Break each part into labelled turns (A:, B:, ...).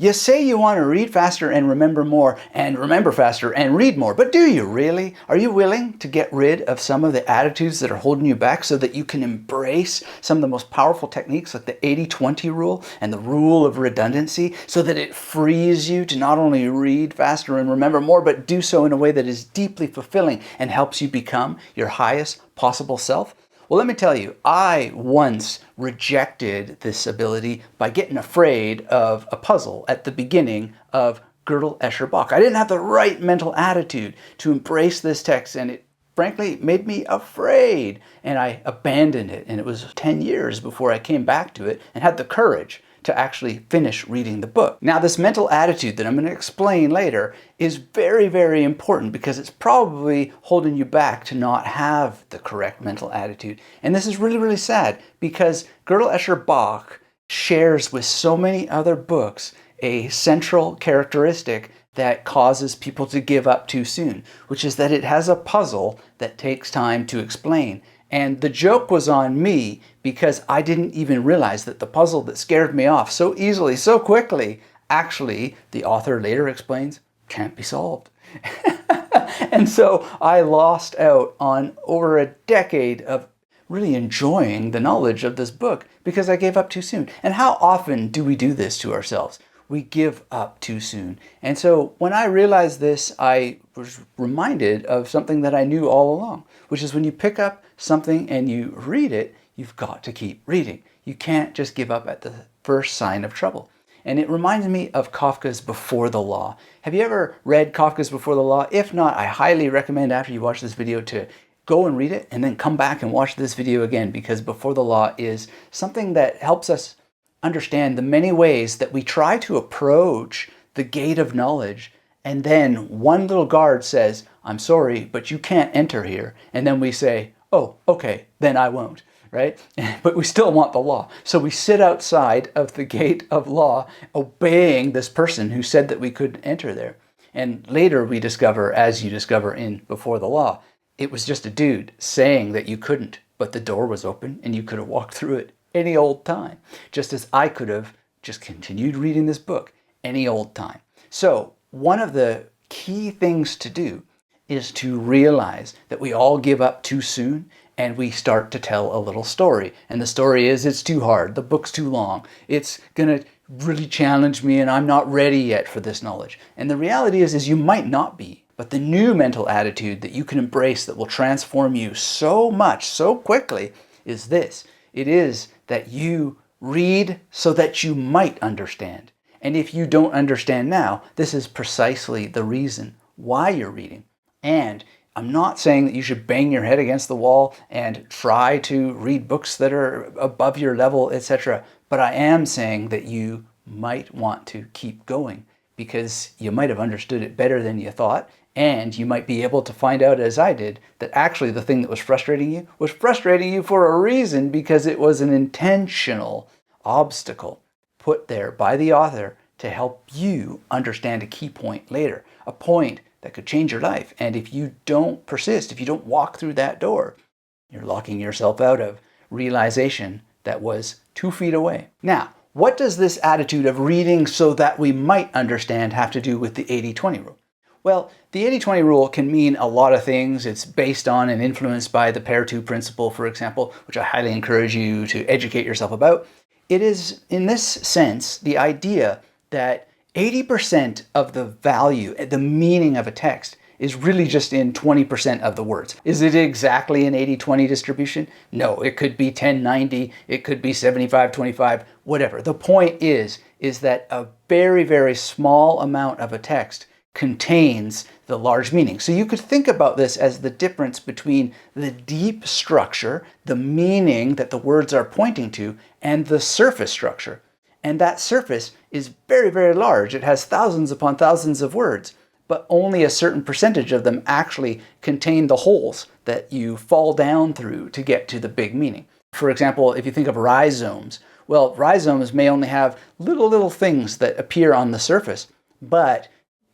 A: You say you want to read faster and remember faster and read more, but do you really? Are you willing to get rid of some of the attitudes that are holding you back so that you can embrace some of the most powerful techniques like the 80-20 rule and the rule of redundancy so that it frees you to not only read faster and remember more, but do so in a way that is deeply fulfilling and helps you become your highest possible self? Well, let me tell you, I once rejected this ability by getting afraid of a puzzle at the beginning of Gödel, Escher, Bach. I didn't have the right mental attitude to embrace this text, and it frankly made me afraid, and I abandoned it. And it was 10 years before I came back to it and had the courage to actually finish reading the book. Now, this mental attitude that I'm going to explain later is very, very important because it's probably holding you back to not have the correct mental attitude. And this is really, really sad because Gödel, Escher, Bach shares with so many other books a central characteristic that causes people to give up too soon, which is that it has a puzzle that takes time to explain. And the joke was on me because I didn't even realize that the puzzle that scared me off so easily, so quickly, actually, the author later explains, can't be solved. And so I lost out on over a decade of really enjoying the knowledge of this book because I gave up too soon. And how often do we do this to ourselves? We give up too soon. And so when I realized this, I was reminded of something that I knew all along, which is when you pick up something and you read it, you've got to keep reading. You can't just give up at the first sign of trouble. And it reminds me of Kafka's Before the Law. Have you ever read Kafka's Before the Law? If not, I highly recommend after you watch this video to go and read it and then come back and watch this video again, because Before the Law is something that helps us understand the many ways that we try to approach the gate of knowledge, and then one little guard says, I'm sorry, but you can't enter here. And then we say, oh, okay, then I won't, right? But we still want the law. So we sit outside of the gate of law, obeying this person who said that we couldn't enter there. And later we discover, as you discover in Before the Law, it was just a dude saying that you couldn't, but the door was open and you could have walked through it any old time, just as I could have just continued reading this book any old time. So one of the key things to do is to realize that we all give up too soon and we start to tell a little story. And the story is, it's too hard, the book's too long, it's gonna really challenge me and I'm not ready yet for this knowledge. And the reality is you might not be, but the new mental attitude that you can embrace that will transform you so much, so quickly is this. It is that you read so that you might understand. And if you don't understand now, this is precisely the reason why you're reading. And I'm not saying that you should bang your head against the wall and try to read books that are above your level, etc. But I am saying that you might want to keep going because you might have understood it better than you thought. And you might be able to find out, as I did, that actually the thing that was frustrating you for a reason, because it was an intentional obstacle put there by the author to help you understand a key point later, a point that could change your life. And if you don't persist, if you don't walk through that door, you're locking yourself out of realization that was 2 feet away. Now, what does this attitude of reading so that we might understand have to do with the 80-20 rule? Well, the 80-20 rule can mean a lot of things. It's based on and influenced by the Pareto principle, for example, which I highly encourage you to educate yourself about. It is, in this sense, the idea that 80% of the value, the meaning of a text is really just in 20% of the words. Is it exactly an 80-20 distribution? No, it could be 10-90, it could be 75-25, whatever. The point is that a very, very small amount of a text contains the large meaning. So you could think about this as the difference between the deep structure, the meaning that the words are pointing to, and the surface structure. And that surface is very, very large. It has thousands upon thousands of words, but only a certain percentage of them actually contain the holes that you fall down through to get to the big meaning. For example, if you think of rhizomes, well, rhizomes may only have little things that appear on the surface, but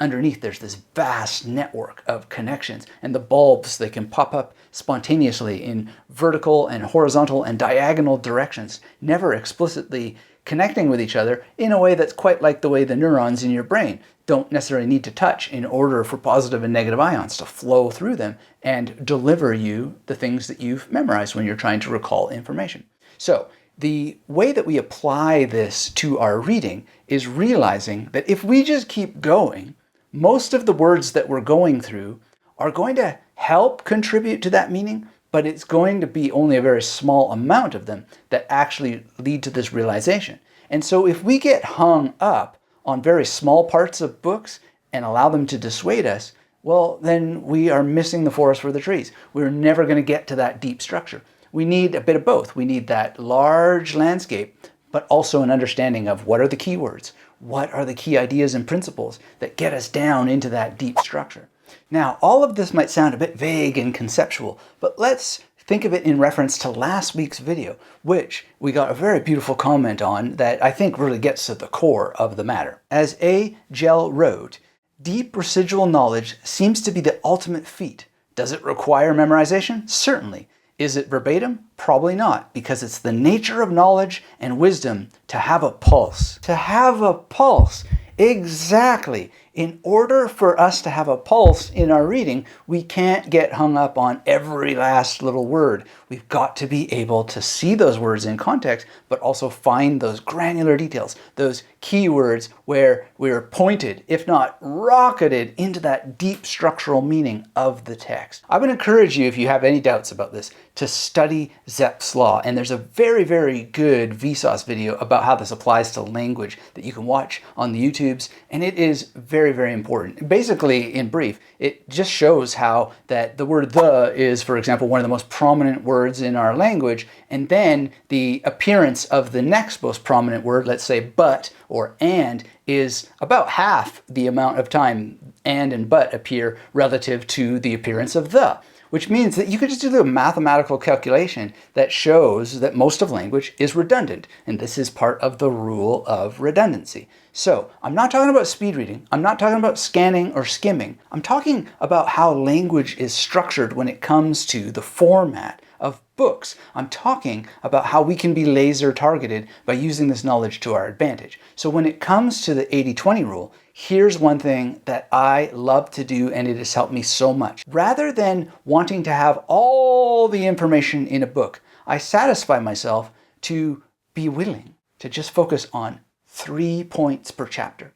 A: underneath there's this vast network of connections, and the bulbs, they can pop up spontaneously in vertical and horizontal and diagonal directions, never explicitly connecting with each other in a way that's quite like the way the neurons in your brain don't necessarily need to touch in order for positive and negative ions to flow through them and deliver you the things that you've memorized when you're trying to recall information. So the way that we apply this to our reading is realizing that if we just keep going, most of the words that we're going through are going to help contribute to that meaning, but it's going to be only a very small amount of them that actually lead to this realization. And so if we get hung up on very small parts of books and allow them to dissuade us, well, then we are missing the forest for the trees. We're never going to get to that deep structure. We need a bit of both. We need that large landscape, but also an understanding of what are the key words, what are the key ideas and principles that get us down into that deep structure. Now, all of this might sound a bit vague and conceptual, but let's think of it in reference to last week's video, which we got a very beautiful comment on that I think really gets to the core of the matter. As A. Gell wrote, "Deep residual knowledge seems to be the ultimate feat. Does it require memorization? Certainly. Is it verbatim? Probably not, because it's the nature of knowledge and wisdom to have a pulse." To have a pulse. Exactly. In order for us to have a pulse in our reading, we can't get hung up on every last little word. We've got to be able to see those words in context, but also find those granular details, those key words where we're pointed, if not rocketed, into that deep structural meaning of the text. I would encourage you, if you have any doubts about this, to study Zepf's law. And there's a very, very good Vsauce video about how this applies to language that you can watch on the YouTubes. And it is very, very important. Basically, in brief, it just shows how that the word the is, for example, one of the most prominent words in our language. And then the appearance of the next most prominent word, let's say but or and, is about half the amount of time and but appear relative to the appearance of the. Which means that you could just do a mathematical calculation that shows that most of language is redundant. And this is part of the rule of redundancy. So I'm not talking about speed reading. I'm not talking about scanning or skimming. I'm talking about how language is structured when it comes to the format of books. I'm talking about how we can be laser targeted by using this knowledge to our advantage. So when it comes to the 80-20 rule, here's one thing that I love to do, and it has helped me so much. Rather than wanting to have all the information in a book, I satisfy myself to be willing to just focus on 3 points per chapter.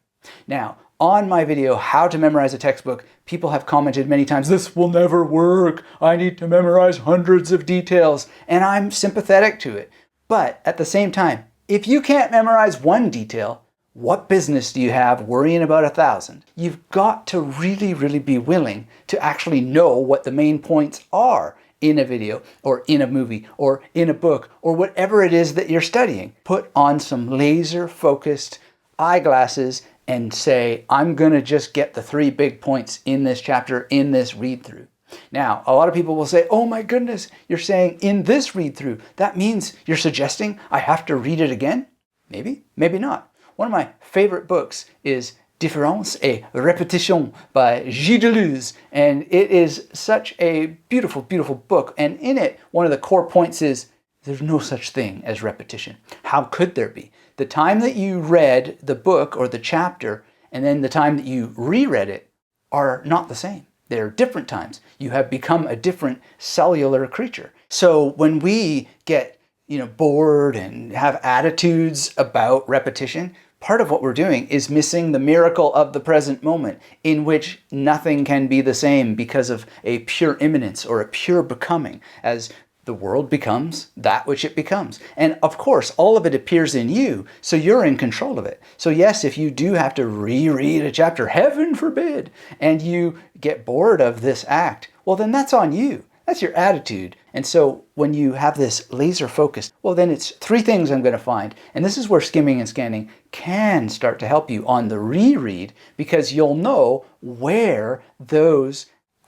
A: Now, on my video, How to Memorize a Textbook, people have commented many times, "This will never work. I need to memorize hundreds of details." And I'm sympathetic to it. But at the same time, if you can't memorize one detail, what business do you have worrying about 1,000? You've got to really, really be willing to actually know what the main points are in a video or in a movie or in a book or whatever it is that you're studying. Put on some laser-focused eyeglasses and say, I'm going to just get the 3 big points in this chapter, in this read-through. Now, a lot of people will say, oh my goodness, you're saying in this read-through. That means you're suggesting I have to read it again? Maybe, maybe not. One of my favorite books is Différance et Répétition by Gilles Deleuze. And it is such a beautiful, beautiful book. And in it, one of the core points is there's no such thing as repetition. How could there be? The time that you read the book or the chapter and then the time that you reread it are not the same. They're different times. You have become a different cellular creature. So when we get bored and have attitudes about repetition, part of what we're doing is missing the miracle of the present moment in which nothing can be the same because of a pure immanence or a pure becoming as the world becomes that which it becomes. And of course, all of it appears in you, so you're in control of it. So yes, if you do have to reread a chapter, heaven forbid, and you get bored of this act, well then that's on you. That's your attitude. And so when you have this laser focus, well then it's 3 things I'm going to find. And this is where skimming and scanning can start to help you on the reread, because you'll know where those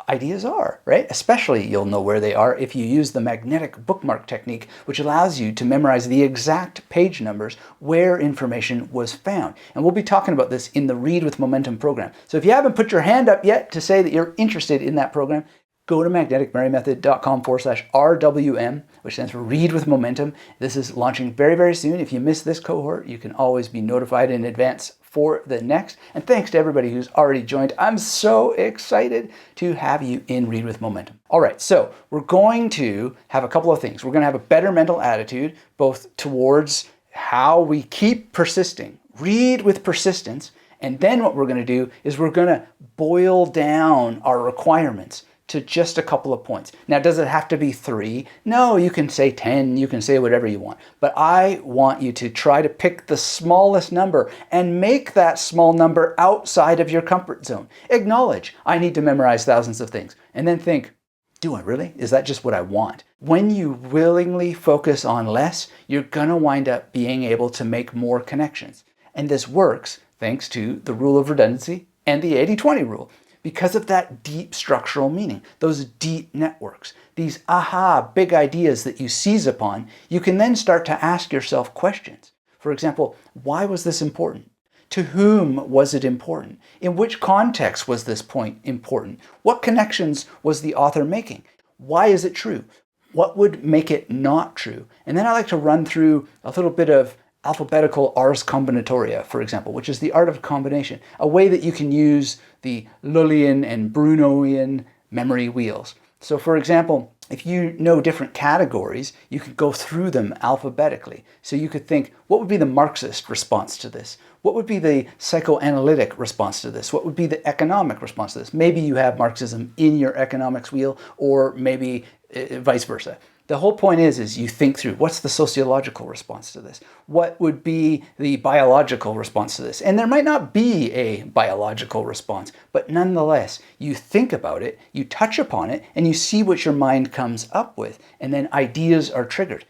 A: ideas are, right? Especially you'll know where they are if you use the magnetic bookmark technique, which allows you to memorize the exact page numbers where information was found. And we'll be talking about this in the Read with Momentum program. So if you haven't put your hand up yet to say that you're interested in that program, go to magneticmarymethod.com/RWM, which stands for Read with Momentum. This is launching very, very soon. If you miss this cohort, you can always be notified in advance for the next. And thanks to everybody who's already joined. I'm so excited to have you in Read with Momentum. All right, so we're going to have a couple of things. We're going to have a better mental attitude, both towards how we keep persisting, read with persistence, and then what we're going to do is we're going to boil down our requirements to just a couple of points. Now, does it have to be 3? No, you can say 10, you can say whatever you want. But I want you to try to pick the smallest number and make that small number outside of your comfort zone. Acknowledge, I need to memorize thousands of things. And then think, do I really? Is that just what I want? When you willingly focus on less, you're gonna wind up being able to make more connections. And this works thanks to the rule of redundancy and the 80-20 rule. Because of that deep structural meaning, those deep networks, these aha big ideas that you seize upon, you can then start to ask yourself questions. For example, why was this important? To whom was it important? In which context was this point important? What connections was the author making? Why is it true? What would make it not true? And then I like to run through a little bit of alphabetical ars combinatoria, for example, which is the art of combination, a way that you can use the Lullian and Brunoian memory wheels. So for example, if you know different categories, you could go through them alphabetically. So you could think, what would be the Marxist response to this? What would be the psychoanalytic response to this? What would be the economic response to this? Maybe you have Marxism in your economics wheel, or maybe vice versa. The whole point is you think through, what's the sociological response to this? What would be the biological response to this? And there might not be a biological response, but nonetheless, you think about it, you touch upon it, and you see what your mind comes up with. And then ideas are triggered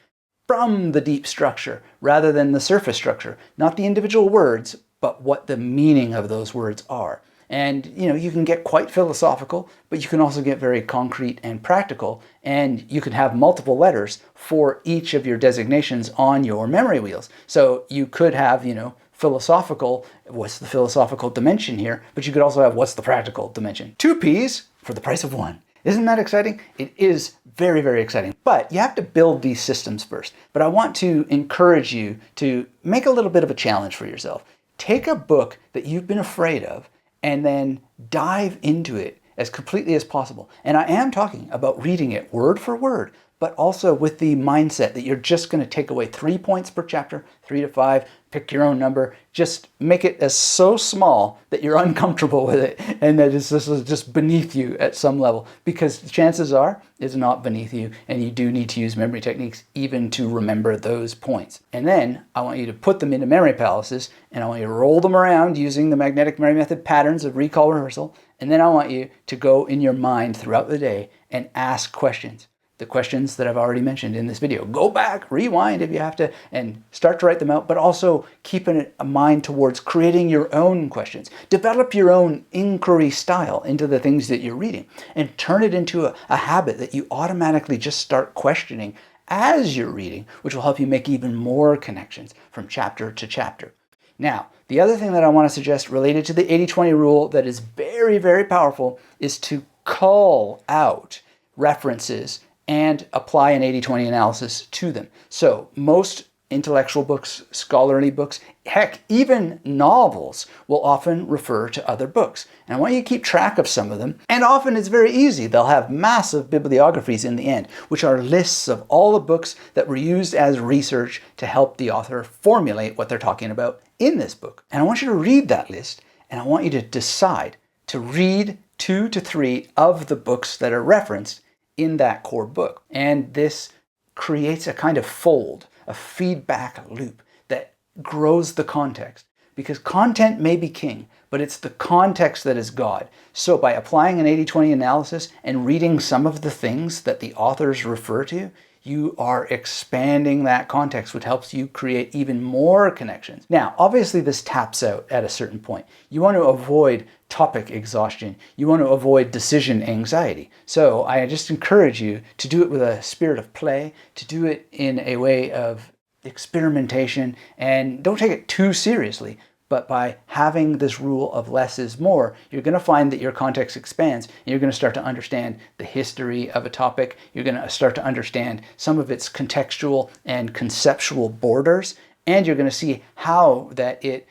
A: from the deep structure rather than the surface structure. Not the individual words, but what the meaning of those words are. And you can get quite philosophical, but you can also get very concrete and practical, and you can have multiple letters for each of your designations on your memory wheels. So you could have, philosophical, what's the philosophical dimension here? But you could also have, what's the practical dimension? 2 P's for the price of 1. Isn't that exciting? It is very, very exciting. But you have to build these systems first. But I want to encourage you to make a little bit of a challenge for yourself. Take a book that you've been afraid of and then dive into it as completely as possible. And I am talking about reading it word for word, but also with the mindset that you're just going to take away 3 points per chapter, 3 to 5, pick your own number, just make it as so small that you're uncomfortable with it and that this is just beneath you at some level, because chances are it's not beneath you and you do need to use memory techniques even to remember those points. And then I want you to put them into memory palaces, and I want you to roll them around using the magnetic memory method patterns of recall rehearsal, and then I want you to go in your mind throughout the day and ask questions. The questions that I've already mentioned in this video. Go back, rewind if you have to, and start to write them out, but also keep a mind towards creating your own questions. Develop your own inquiry style into the things that you're reading, and turn it into a habit that you automatically just start questioning as you're reading, which will help you make even more connections from chapter to chapter. Now, the other thing that I want to suggest related to the 80-20 rule that is very, very powerful is to call out references and apply an 80-20 analysis to them. So most intellectual books, scholarly books, heck, even novels will often refer to other books. And I want you to keep track of some of them. And often it's very easy. They'll have massive bibliographies in the end, which are lists of all the books that were used as research to help the author formulate what they're talking about in this book. And I want you to read that list, and I want you to decide to read 2 to 3 of the books that are referenced in that core book. And this creates a kind of fold, a feedback loop that grows the context. Because content may be king, but it's the context that is God. So by applying an 80-20 analysis and reading some of the things that the authors refer to, you are expanding that context, which helps you create even more connections. Now, obviously this taps out at a certain point. You want to avoid topic exhaustion. You want to avoid decision anxiety. So I just encourage you to do it with a spirit of play, to do it in a way of experimentation, and don't take it too seriously, But by having this rule of less is more, you're going to find that your context expands, and you're going to start to understand the history of a topic. You're going to start to understand some of its contextual and conceptual borders, and you're going to see how that it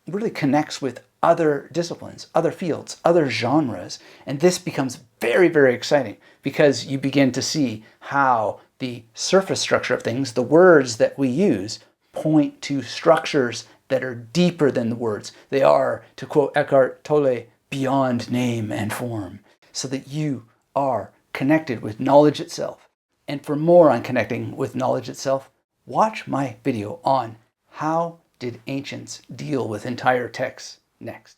A: really connects with other disciplines, other fields, other genres. And this becomes very, very exciting because you begin to see how the surface structure of things, the words that we use, point to structures that are deeper than the words. They are, to quote Eckhart Tolle, beyond name and form, so that you are connected with knowledge itself. And for more on connecting with knowledge itself, watch my video on how did ancients deal with entire texts next.